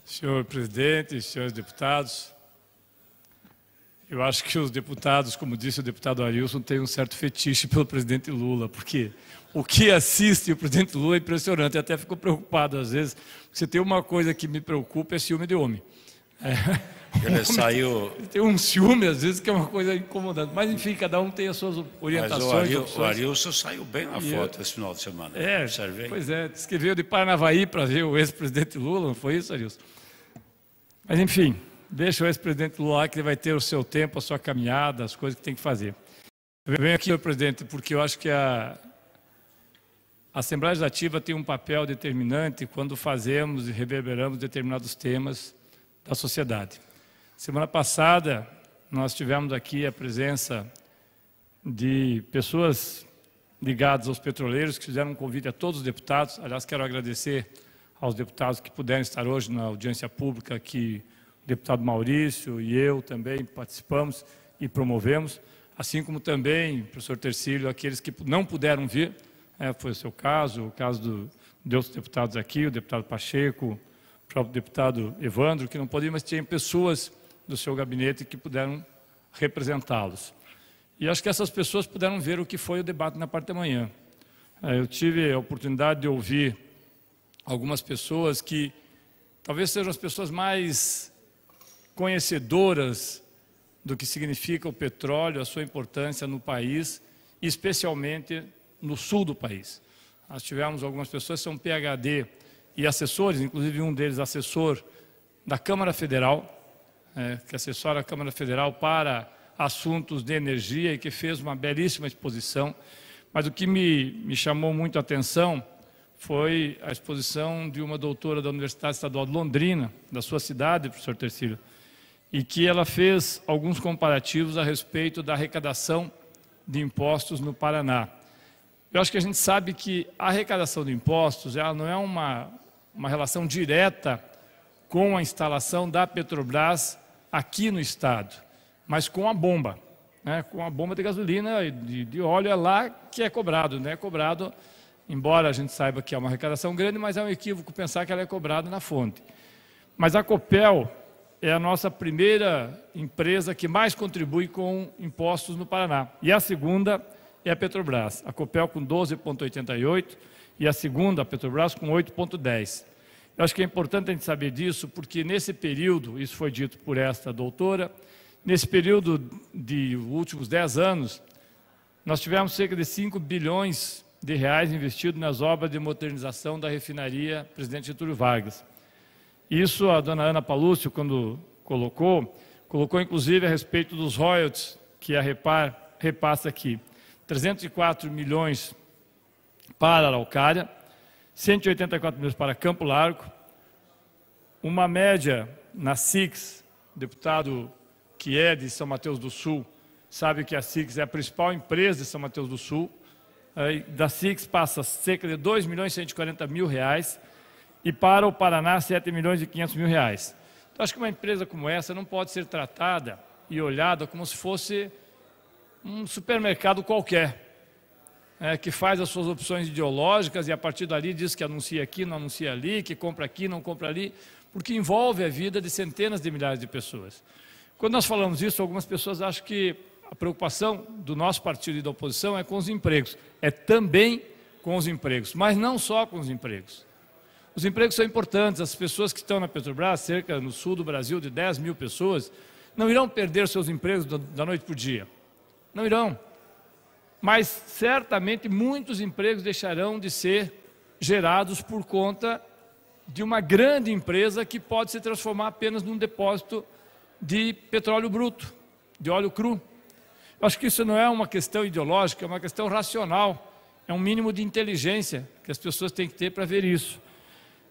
Senhor presidente, senhores deputados, eu acho que os deputados, como disse o deputado Arilson, têm um certo fetiche pelo presidente Lula, porque o que assiste o presidente Lula é impressionante. Eu até fico preocupado às vezes, porque se tem uma coisa que me preocupa é ciúme de homem. Ele saiu... Tem um ciúme, às vezes, que é uma coisa incomodante. Mas, enfim, cada um tem as suas orientações. Mas o Arilson saiu bem na foto esse final de semana. Observei. Pois é, disse que veio de Paranavaí para ver o ex-presidente Lula, não foi isso, Arilson? Mas, enfim, deixa o ex-presidente Lula lá, que ele vai ter o seu tempo, a sua caminhada, as coisas que tem que fazer. Eu venho aqui, senhor presidente, porque eu acho que a Assembleia Legislativa tem um papel determinante quando fazemos e reverberamos determinados temas da sociedade. Semana passada, nós tivemos aqui a presença de pessoas ligadas aos petroleiros, que fizeram um convite a todos os deputados. Aliás, quero agradecer aos deputados que puderam estar hoje na audiência pública, que o deputado Maurício e eu também participamos e promovemos, assim como também, professor Tercílio, aqueles que não puderam vir, foi o seu caso, o caso de outros deputados aqui, o deputado Pacheco, o próprio deputado Evandro, que não podiam, mas tinha pessoas do seu gabinete que puderam representá-los. E acho que essas pessoas puderam ver o que foi o debate na parte da manhã. Eu tive a oportunidade de ouvir algumas pessoas que talvez sejam as pessoas mais conhecedoras do que significa o petróleo, a sua importância no país, e especialmente no sul do país. Nós tivemos algumas pessoas que são PhD e assessores, inclusive um deles assessor da Câmara Federal, que assessora a Câmara Federal para assuntos de energia e que fez uma belíssima exposição. Mas o que me chamou muito a atenção foi a exposição de uma doutora da Universidade Estadual de Londrina, da sua cidade, professor Tercílio, e que ela fez alguns comparativos a respeito da arrecadação de impostos no Paraná. Eu acho que a gente sabe que a arrecadação de impostos ela não é uma relação direta com a instalação da Petrobras aqui no estado, mas com a bomba, com a bomba de gasolina e de óleo, é lá que é cobrado, não é cobrado, embora a gente saiba que é uma arrecadação grande, mas é um equívoco pensar que ela é cobrada na fonte. Mas a Copel é a nossa primeira empresa que mais contribui com impostos no Paraná, e a segunda é a Petrobras, a Copel com 12,88 e a segunda, a Petrobras, com 8,10. Eu acho que é importante a gente saber disso, porque nesse período, isso foi dito por esta doutora, nesse período de últimos 10 anos, nós tivemos cerca de 5 bilhões de reais investidos nas obras de modernização da refinaria Presidente Getúlio Vargas. Isso a dona Ana Palúcio, quando colocou inclusive a respeito dos royalties que a Repar repassa aqui. 304 milhões para a Araucária, 184 milhões para Campo Largo, uma média na SIX, deputado que é de São Mateus do Sul, sabe que a SIX é a principal empresa de São Mateus do Sul, da SIX passa cerca de 2 milhões e 140 mil reais, e para o Paraná 7 milhões e 500 mil reais. Então, acho que uma empresa como essa não pode ser tratada e olhada como se fosse um supermercado qualquer, que faz as suas opções ideológicas e a partir dali diz que anuncia aqui, não anuncia ali, que compra aqui, não compra ali, porque envolve a vida de centenas de milhares de pessoas. Quando nós falamos isso, algumas pessoas acham que a preocupação do nosso partido e da oposição é com os empregos. É também com os empregos, mas não só com os empregos. Os empregos são importantes, as pessoas que estão na Petrobras, cerca no sul do Brasil de 10 mil pessoas, não irão perder seus empregos da noite para o dia. Não irão. Mas certamente muitos empregos deixarão de ser gerados por conta de uma grande empresa que pode se transformar apenas num depósito de petróleo bruto, de óleo cru. Eu acho que isso não é uma questão ideológica, é uma questão racional, é um mínimo de inteligência que as pessoas têm que ter para ver isso.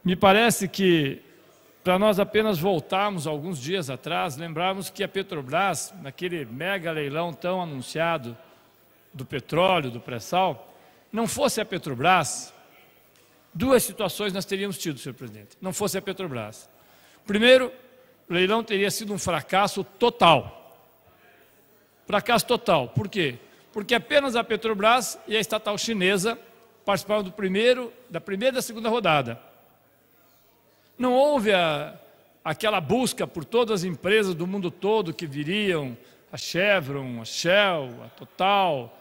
Me parece que, para nós apenas voltarmos alguns dias atrás, lembrarmos que a Petrobras, naquele mega leilão tão anunciado do petróleo, do pré-sal, não fosse a Petrobras, duas situações nós teríamos tido, senhor presidente, não fosse a Petrobras. Primeiro, o leilão teria sido um fracasso total. Fracasso total. Por quê? Porque apenas a Petrobras e a estatal chinesa participaram da primeira e da segunda rodada. Não houve aquela busca por todas as empresas do mundo todo que viriam, a Chevron, a Shell, a Total,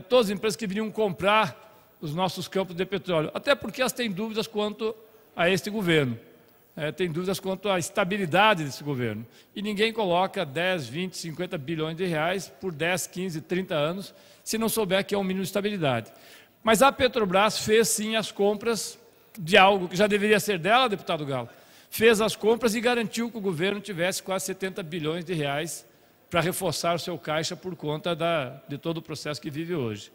todas as empresas que viriam comprar os nossos campos de petróleo, até porque elas têm dúvidas quanto a este governo, têm dúvidas quanto à estabilidade desse governo. E ninguém coloca 10, 20, 50 bilhões de reais por 10, 15, 30 anos, se não souber que é um mínimo de estabilidade. Mas a Petrobras fez sim as compras de algo que já deveria ser dela, deputado Galo, fez as compras e garantiu que o governo tivesse quase 70 bilhões de reais para reforçar o seu caixa por conta de todo o processo que vive hoje.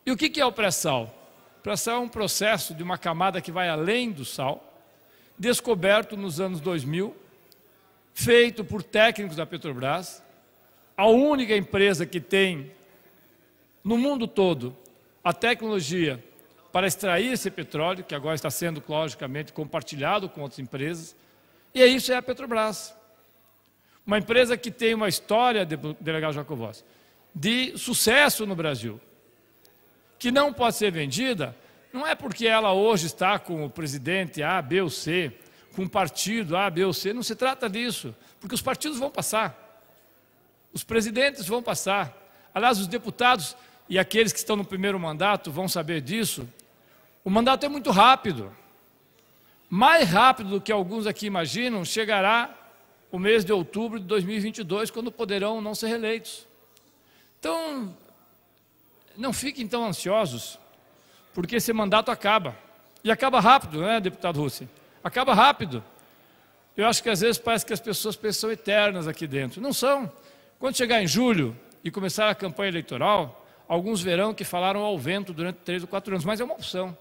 E o que é o pré-sal? O pré-sal é um processo de uma camada que vai além do sal, descoberto nos anos 2000, feito por técnicos da Petrobras, a única empresa que tem no mundo todo a tecnologia para extrair esse petróleo, que agora está sendo, logicamente, compartilhado com outras empresas, e isso é a Petrobras. Uma empresa que tem uma história, delegado Jacovós, de sucesso no Brasil, que não pode ser vendida, não é porque ela hoje está com o presidente A, B ou C, com o partido A, B ou C, não se trata disso, porque os partidos vão passar, os presidentes vão passar, aliás, os deputados e aqueles que estão no primeiro mandato vão saber disso. O mandato é muito rápido, mais rápido do que alguns aqui imaginam, chegará o mês de outubro de 2022, quando poderão não ser reeleitos. Então, não fiquem tão ansiosos, porque esse mandato acaba. E acaba rápido, né, deputado Russi? Acaba rápido. Eu acho que às vezes parece que as pessoas pensam eternas aqui dentro. Não são. Quando chegar em julho e começar a campanha eleitoral, alguns verão que falaram ao vento durante 3 ou 4 anos, mas é uma opção.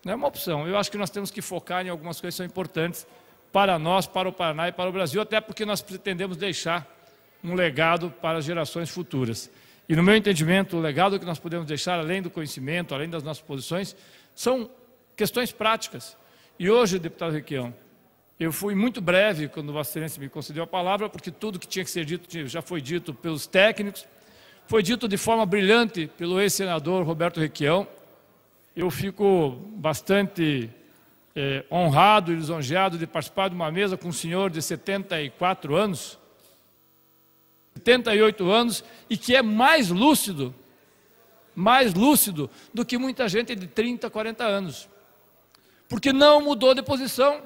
Não é uma opção. Eu acho que nós temos que focar em algumas coisas que são importantes para nós, para o Paraná e para o Brasil, até porque nós pretendemos deixar um legado para as gerações futuras. E no meu entendimento, o legado que nós podemos deixar, além do conhecimento, além das nossas posições, são questões práticas. E hoje, deputado Requião, eu fui muito breve quando Vossa Excelência me concedeu a palavra, porque tudo que tinha que ser dito já foi dito pelos técnicos, foi dito de forma brilhante pelo ex-senador Roberto Requião. Eu fico bastante honrado e lisonjeado de participar de uma mesa com um senhor de 74 anos, 78 anos, e que é mais lúcido do que muita gente de 30, 40 anos. Porque não mudou de posição,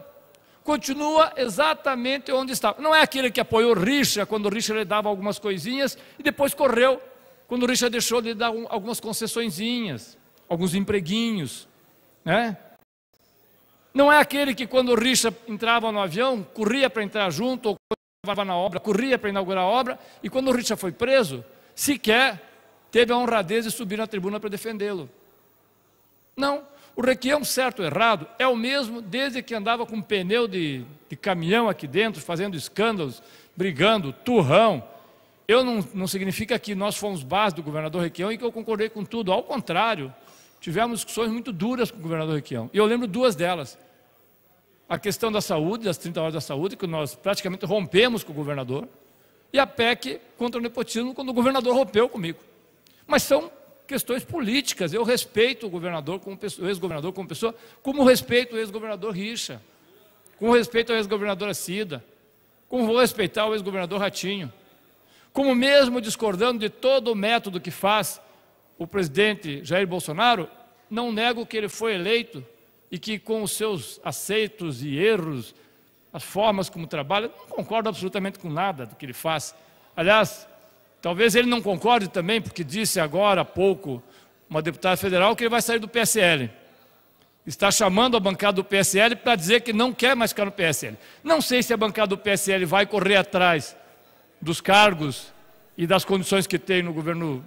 continua exatamente onde estava. Não é aquele que apoiou Richa, quando Richa lhe dava algumas coisinhas, e depois correu, quando Richa deixou de dar algumas concessõezinhas, alguns empreguinhos, né? Não é aquele que quando o Richa entrava no avião, corria para entrar junto, ou quando estava na obra, corria para inaugurar a obra, e quando o Richa foi preso, sequer teve a honradez de subir na tribuna para defendê-lo. Não, o Requião, certo ou errado, é o mesmo desde que andava com um pneu de caminhão aqui dentro, fazendo escândalos, brigando, turrão. Não significa que nós fomos base do governador Requião e que eu concordei com tudo, ao contrário. Tivemos discussões muito duras com o governador Requião. E eu lembro 2 delas. A questão da saúde, das 30 horas da saúde, que nós praticamente rompemos com o governador. E a PEC contra o nepotismo, quando o governador rompeu comigo. Mas são questões políticas. Eu respeito o governador, o ex-governador como pessoa, como respeito o ex-governador Richa, como respeito ao ex-governador Cida, como vou respeitar o ex-governador Ratinho. Como mesmo discordando de todo o método que faz o presidente Jair Bolsonaro, não nego que ele foi eleito e que com os seus aceitos e erros, as formas como trabalha, não concordo absolutamente com nada do que ele faz. Aliás, talvez ele não concorde também, porque disse agora há pouco uma deputada federal que ele vai sair do PSL. Está chamando a bancada do PSL para dizer que não quer mais ficar no PSL. Não sei se a bancada do PSL vai correr atrás dos cargos e das condições que tem no governo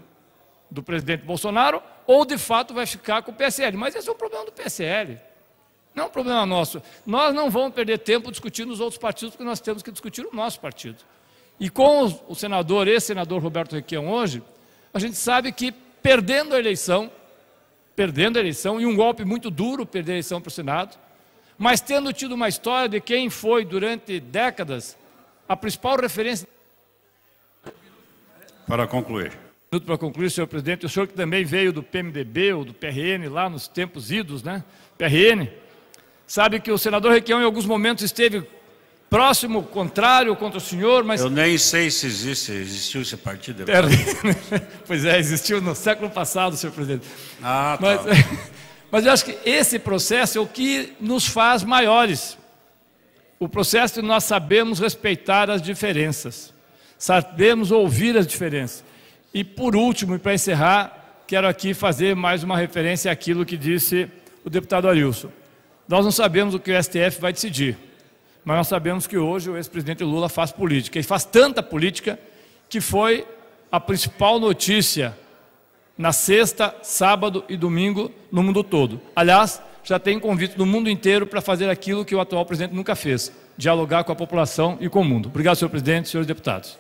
do presidente Bolsonaro, ou de fato vai ficar com o PSL. Mas esse é o problema do PSL, não é um problema nosso. Nós não vamos perder tempo discutindo os outros partidos, porque nós temos que discutir o nosso partido. E com o senador, ex-senador Roberto Requião hoje, a gente sabe que perdendo a eleição, e um golpe muito duro perder a eleição para o Senado, mas tendo tido uma história de quem foi durante décadas a principal referência. Para concluir. Para concluir, senhor presidente, o senhor que também veio do PMDB ou do PRN lá nos tempos idos, né? PRN, sabe que o senador Requião em alguns momentos esteve próximo contrário contra o senhor, mas... Eu nem sei se existiu esse partido. Pois é, existiu no século passado, senhor presidente. Ah, tá. Mas eu acho que esse processo é o que nos faz maiores. O processo de nós sabemos respeitar as diferenças, sabemos ouvir as diferenças. E por último, e para encerrar, quero aqui fazer mais uma referência àquilo que disse o deputado Arilson. Nós não sabemos o que o STF vai decidir, mas nós sabemos que hoje o ex-presidente Lula faz política, e faz tanta política que foi a principal notícia na sexta, sábado e domingo no mundo todo. Aliás, já tem convite do mundo inteiro para fazer aquilo que o atual presidente nunca fez, dialogar com a população e com o mundo. Obrigado, senhor presidente, senhores deputados.